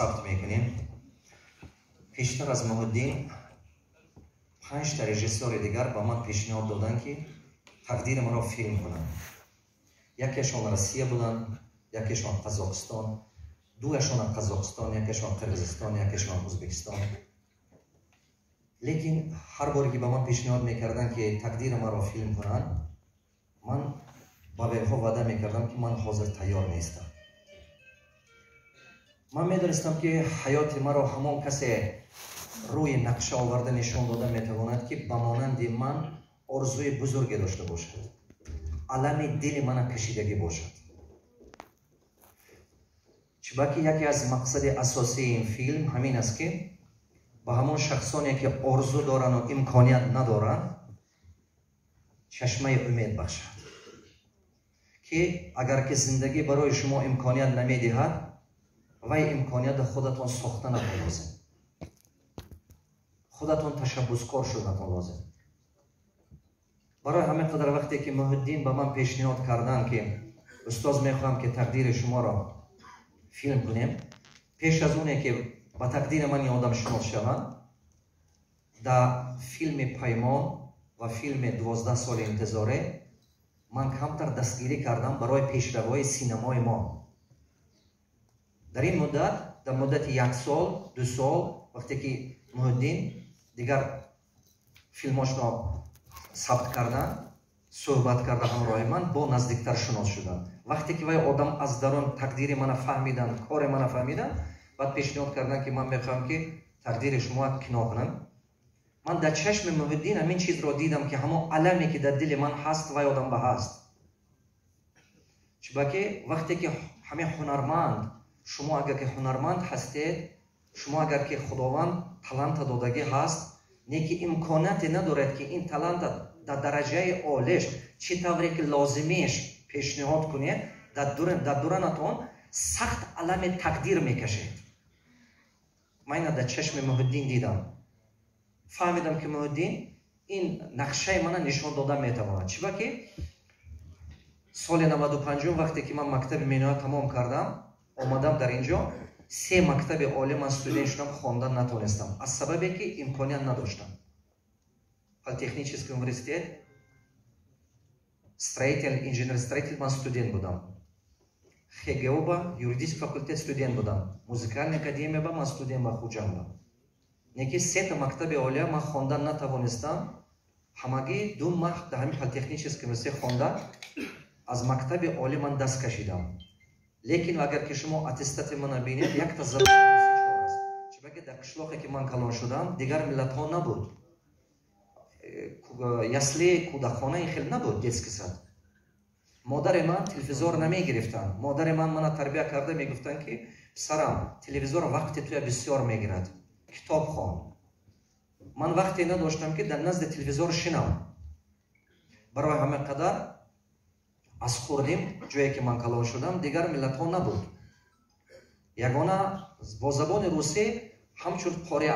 ثبت میکنیم. پیشتر از محمدین 5 تا رژیسور دیگر با من پیشنهاد دادن که تقدیر ما را فیلم کنند. یکیشان روسیه بودن، یکیشان قزاقستان، دویشان قزاقستان، یکیشان قرقیزستان، یکیشان ازبکستان. لیکن هر باری که با من پیشنهاد میکردن که تقدیر ما را فیلم کنند، من با ویها وعده میکردم که من حاضر تیار نیستم. من میدونستم که حیات ما را همان کسی روی نقشه آورده نشان داده میتواند که به مانند من آرزوی بزرگی داشته باشد، علم دل من کشیدگی باشد. چباکی یکی از مقصد اساسی این فیلم همین است که با همون شخصانی که آرزو دارن و امکانیت ندارن چشمه امید بخشد که اگر که زندگی برای شما امکانیت نمیدهد و امکانیت خودتون ساختن لازم، خودتون تشبسکار شدن لازم. برای همین قدر وقتی که محمدین به من پیشنهاد کردن که استاد میخوام که تقدیر شما را فیلم کنیم، پیش از اونه که با تقدیر من آدم شناخته شوند، در فیلم پیمان و فیلم 12 سال انتظاره من کمتر دستگیری کردم برای پیشروی سینمای ما. در این مدت، در مدت 1 سال 2 سال وقتی که محمدین دیگر فیلماش را ثبت کردن، صحبت کرده همراه من، با نزدیکتر شناس شدن. وقتی که وای آدم از درون تقدیر من فهمیدن، کار من فهمیدن، بعد پیشنهاد کردن که من میخوام که تقدیر شما کنا کنم. من در چشم محمدین همین چیز را دیدم که همون علمی که در دل من هست وای آدم به هست. چون که وقتی که همه هنرمند، شما اگر که هنرمند هستید، شما اگر که خداوند تالنت دادگی هست، نه که امکاناتی ندارد که این تالنت در درجه عالیش چطوری که لازمیش پیشنهاد کنید، در دورانتون سخت علم تقدیر میکشید. من در چشم محمدین دیدم، فهمیدم که محمدین این نقشه من نشان داده میتواند. چرا که سال 95 وقتی که من مکتب مینوه تمام کردم، آمدم در اینجا 3 مکتب عالی من استودنت شدم، خواندن نتونستم از سببی که امکانیت نداشتم. Политехнический университет, инженер-строитель من студент بودم. ХГУ با юридический факультет студент بودم. موزیکال академия با من студент با خوجم بودم. یکی 3 تا مکتب عالی من خواندن نتوانستم. همگی 2 ماه در همین политехнический университет خواندم. از مکتب عالی من دست کشیدم. لیکن اگر که شما اتستات من ببینید، یک تا زبان روسی چهار است. چون که در قشلاقی که من کلان شدم دیگر ملت ها نبود. ясли кудахона این خیلی نبود، детский сад. مادر من تلویزیون نمی گرفتن. مادر من تربیت کرده میگفتن که پسرم تلویزیون وقت توی بسیار میگیرد، کتاب خوان. من وقتی نداشتم که در نزد تلویزیون شینم. برای همه قدر از خوردیم جایی که من کلان شدم دیگر ملت ها نبود. یگانه با زبان روسی همچون قاره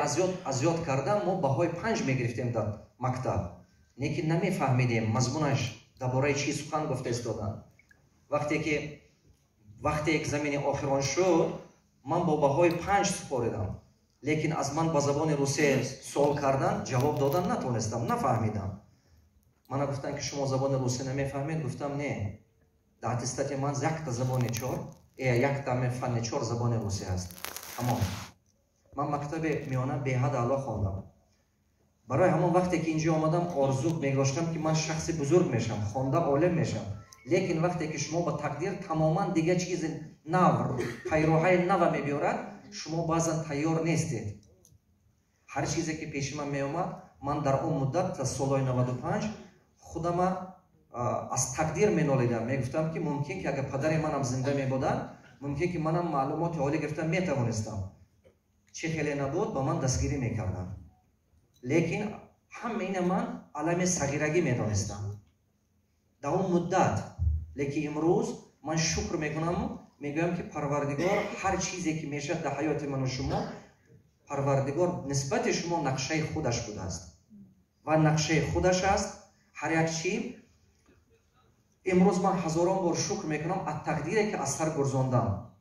ازیاد کردم، ما بهای 5 میگرفتیم در مکتب، لیکن نمیفهمیدیم مضمونش درباره چی سخن گفته استادن. وقتی یک زمین آخران شد، من با بهای 5 سپاریدم، لیکن از من با زبان روسی سوال کردن، جواب دادن نتونستم، نفهمیدم. من گفتن که شما زبان روسی نمیفهمید، گفتم نه، در اتستات من یک تا زبان 4 یک تا فن 4 زبان روسی هست. تمام. من مکتب میانه به حد اعلی خواندم. برای همون وقتی که اینجا آمدم آرزو می‌داشتم که من شخص بزرگ میشم، خوانده عالم میشم. لیکن وقتی که شما با تقدیر تماما دیگه چیز نو، پیروهای نو میبیارد، شما بعضا تیار نیستید. هر چیزی که پیش من میومد، من در اون مدت تا سال 95 خودم از تقدیر مینالیدم. میگفتم که ممکن که اگر پدر منم زنده میبودن، ممکن که منم معلومات عالی گرفتم میتوانستم. چه خیلی نبود با من دستگیری میکردن. لیکن همین من علم صغیرگی میدانستم در اون مدت. لیکن امروز من شکر میکنم، میگم که پروردگار هر چیزی که میشه در حیات من و شما، پروردگار نسبت شما نقشه خودش بوده است و نقشه خودش است. هر یک چی امروز من هزاران بار شکر میکنم از تقدیری که از سر گذراندم.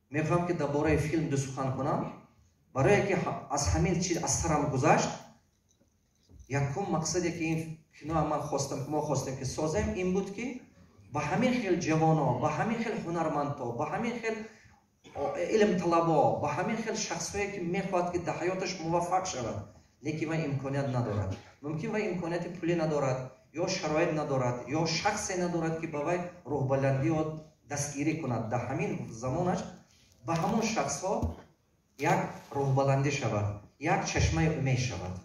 میخوام که درباره فیلم دو سخن کنم. برای که از همین چیز از سرم گذشت، یکم مقصدی که این کینو ما خواستیم که سازیم این بود که با همین خیل جوانا، با همین خیل هنرمندا، با همین خیل علم طلبا، با همین خیل شخصایی که میخواد که در حیاتش موفق شود لیکن وای امکانیت ندارد. ممکن وای امکانیت پولی ندارد، یا شرایط ندارد، یا شخصی ندارد که با وای روح بلندی و دستگیری کند. در همین زمانش با همون شخص ها یک روح بلندی شود، یک چشمه امید شود.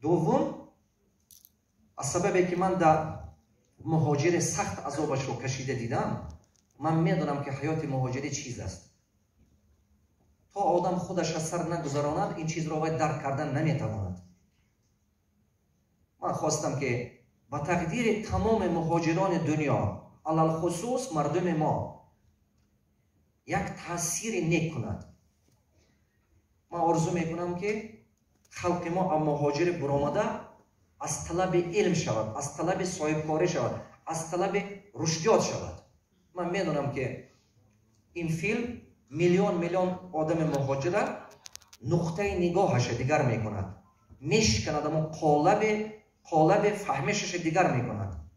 دوم، از سببی که من در مهاجر سخت عذابش رو کشیده دیدم، من میدونم که حیات مهاجری چیز است. تا آدم خودش از سر نگذراند این چیز رو باید درک کردن نمیتواند. من خواستم که با تقدیر تمام مهاجران دنیا، علل خصوص مردم ما، یک تاثیر نیک کند. من آرزو میکنم که خلق ما مهاجر برآمده از طلب علم شود، از طلب صاحبکاری شود، از طلب رشدیات شود. من میدونم که این فیلم میلیون آدم مهاجر نقطه نگاهش دیگر میکند، میشکند، اما قالب فهمشش دیگر میکند.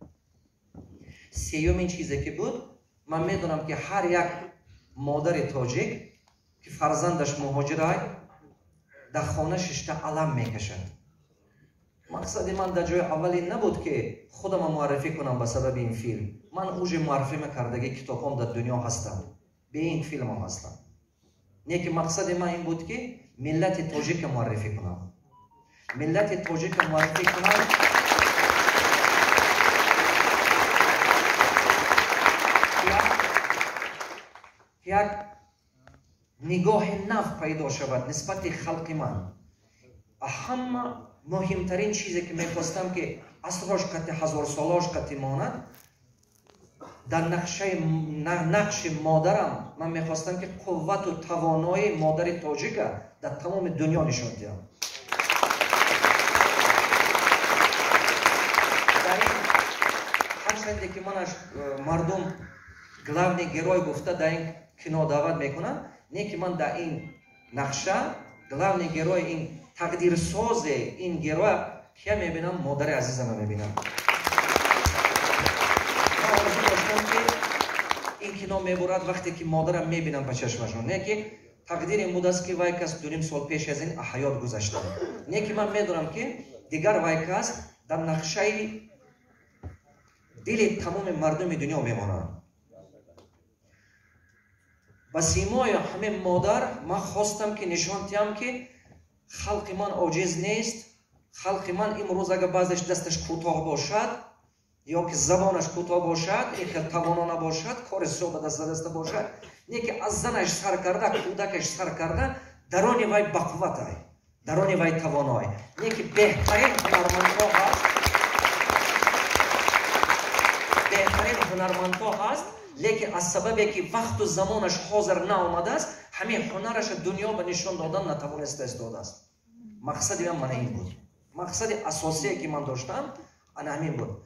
سیومین چیزی که بود، من میدونم که هر یک مادر تاجیک که فرزندش مهاجر در خانه ششته علم میکشد. مقصد من در جای اولی نبود که خودم معرفی کنم به سبب این فیلم. من اوج معرفی کردگی کتابام در دنیا هستم، به این فیلم هم هستم. نه که مقصد من این بود که ملت تاجیک معرفی کنم. ملت تاجیک معرفی کنم یک نگاه نو پیدا شود نسبت خلق من. همه مهمترین چیزی که میخواستم که اصلاش قطع هزار سالاش قطع ماند، در نقش مادرم من میخواستم که قوت و توانایی مادر تاجیک در تمام دنیا نشان دهم. در این هرچند که منش مردم گلاونی گروی گفته در این کینو دعوت میکنم، نه که من در این نقشه گلاونی گروی این تقدیر ساز این گروه که میبینم مادر عزیزم میبینم. من آرزو داشتم که این کینو میبرد وقتی که مادرم میبینم به چشمشون، نه که تقدیر این بود است که وای کس 2.5 سال پیش از این حیات گذشته، نه که من میدونم که دیگر وای کس در نقشه دل تمام مردم دنیا میمانند. با سیمای همه مادر من خواستم که نشان دهم که خلق من عاجز نیست. خلق من امروز اگر بعضش دستش کوتاه باشد یا که زبانش کوتاه باشد، این که توانا نباشد، کار صحبت دست باشد، نه که از زنش سر کرده، کودکش سر کرده، درون وای بقوت های، درون وای توانای، نه که بهترین هنرمندها هست، لیکن از سببی که وقت و زمانش حاضر نآمده است، همین هنرش دنیا به نشان دادن نتوانسته استفاده است. مقصد من این بود. مقصد اساسی که من داشتم همین بود.